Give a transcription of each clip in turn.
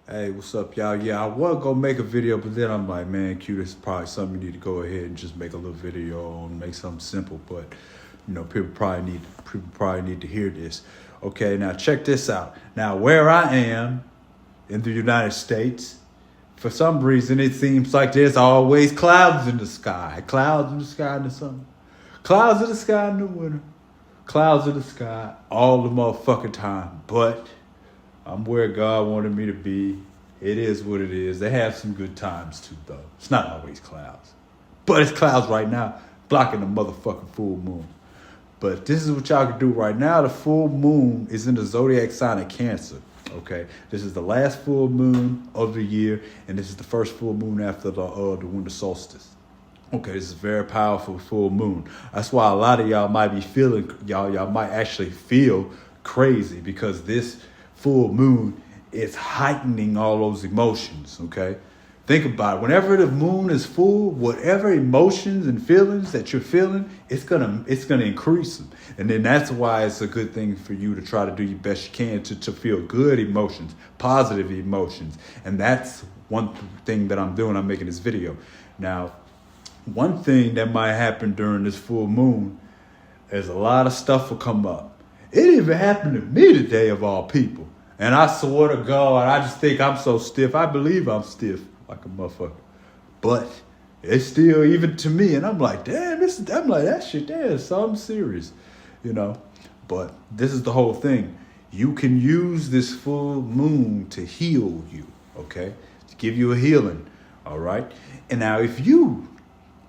Hey, what's up, y'all? Yeah, I was gonna make a video, but then I'm like, man, Q, this is probably something you need to go ahead and just make a little video on, make something simple. But you know, people probably need to hear this. Okay, now check this out. Now, where I am in the United States, for some reason, it seems like there's always clouds in the sky. Clouds in the sky in the summer. Clouds in the sky in the winter. Clouds in the sky all the motherfucking time. But I'm where God wanted me to be. It is what it is. They have some good times too, though. It's not always clouds. But it's clouds right now, blocking the motherfucking full moon. But this is what y'all can do right now. The full moon is in the zodiac sign of Cancer. Okay, this is the last full moon of the year, and this is the first full moon after the winter solstice. Okay, this is a very powerful full moon. That's why a lot of y'all might be feeling, y'all might actually feel crazy, because this full moon is heightening all those emotions. Okay, think about it. Whenever the moon is full, whatever emotions and feelings that you're feeling, it's gonna increase them. And then that's why it's a good thing for you to try to do your best you can to feel good emotions, positive emotions. And that's one thing that I'm doing. I'm making this video. Now, one thing that might happen during this full moon is a lot of stuff will come up. It even happened to me today, of all people. And I swear to God, I just think I'm so stiff. I believe I'm stiff like a motherfucker. But it's still even to me. And I'm like, damn, I'm like, that shit there is something serious, you know. But this is the whole thing. You can use this full moon to heal you, okay? To give you a healing, all right? And now if you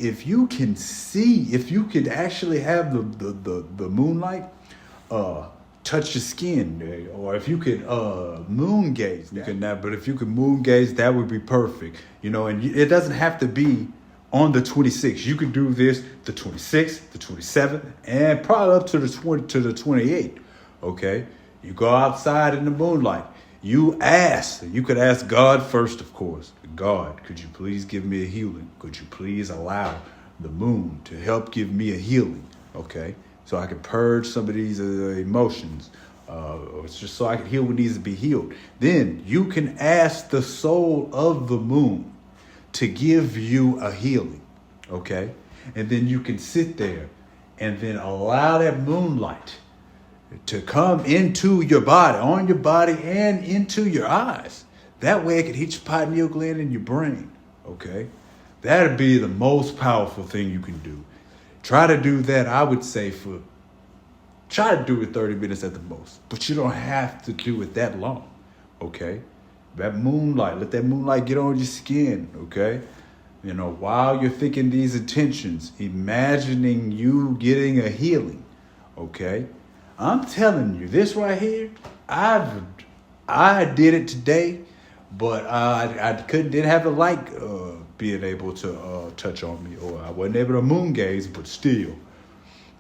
can see, if you can actually have the moonlight touch your skin, or if you could moon gaze, you can that. But if you could moon gaze, that would be perfect, you know. And it doesn't have to be on the 26th. You could do this the 26th, the 27th, and probably up to the 28th. Okay, you go outside in the moonlight. You could ask God first, of course. God, could you please give me a healing? Could you please allow the moon to help give me a healing? Okay, so I can purge some of these emotions, or it's just so I can heal what needs to be healed. Then you can ask the soul of the moon to give you a healing, okay? And then you can sit there and then allow that moonlight to come into your body, on your body, and into your eyes. That way it can hit your pineal gland in your brain, okay? That'd be the most powerful thing you can do. Try to do that, I would say, try to do it 30 minutes at the most. But you don't have to do it that long, okay? That moonlight, let that moonlight get on your skin, okay? You know, while you're thinking these intentions, imagining you getting a healing, okay? I'm telling you, this right here, I did it today, but I didn't have the light being able to touch on me, or I wasn't able to moon gaze, but still,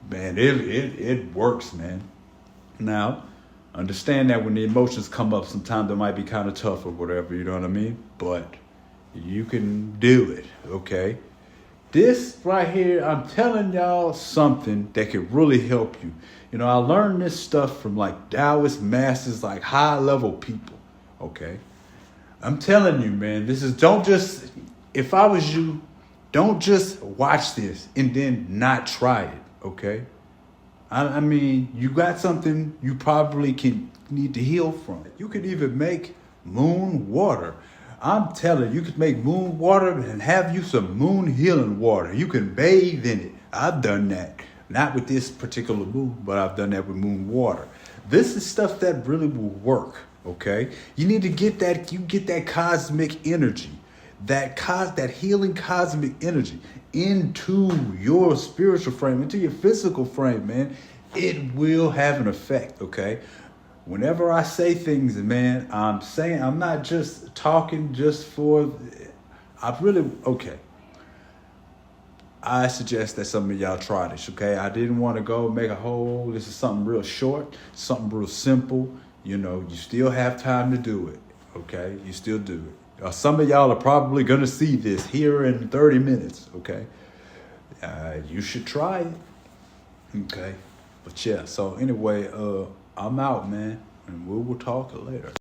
man, it works, man. Now, understand that when the emotions come up, sometimes they might be kind of tough or whatever, you know what I mean? But you can do it, okay? This right here, I'm telling y'all something that could really help you. You know, I learned this stuff from like Taoist masters, like high level people, okay? I'm telling you, man, if I was you, don't just watch this and then not try it, okay? I mean, you got something you probably need to heal from. You could even make moon water. I'm telling you, could make moon water and have you some moon healing water. You can bathe in it. I've done that. Not with this particular moon, but I've done that with moon water. This is stuff that really will work, okay? You need to get that cosmic energy, that healing cosmic energy into your spiritual frame, into your physical frame, man. It will have an effect, okay? Whenever I say things, man, I'm not just talking just for, okay. I suggest that some of y'all try this, okay? I didn't want to go make this is something real short, something real simple. You know, you still have time to do it, okay? You still do it. Some of y'all are probably going to see this here in 30 minutes, okay? You should try it, okay? But yeah, so anyway, I'm out, man, and we will talk later.